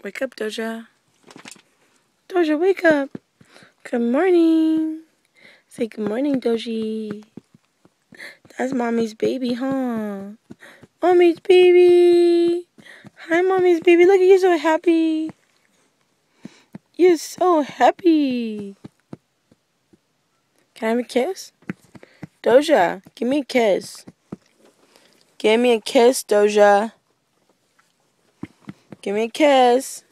Wake up, Doja. Doja, wake up. Good morning. Say good morning, Doji. That's Mommy's baby, huh? Mommy's baby. Hi, Mommy's baby. Look at you, so happy. You're so happy. Can I have a kiss? Doja, give me a kiss. Give me a kiss, Doja. Give me a kiss.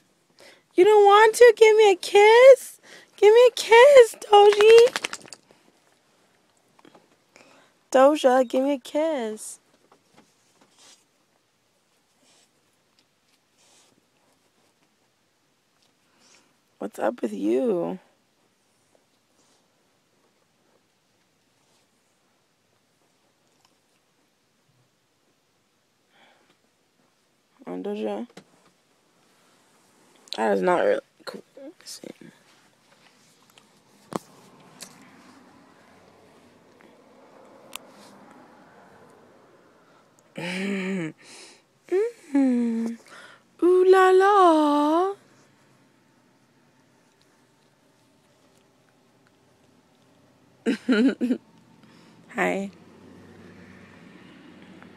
You don't want to? Give me a kiss? Give me a kiss, Doji. Doja, give me a kiss. What's up with you? Doja? That is not really cool. Let's see. Ooh la la. Hi.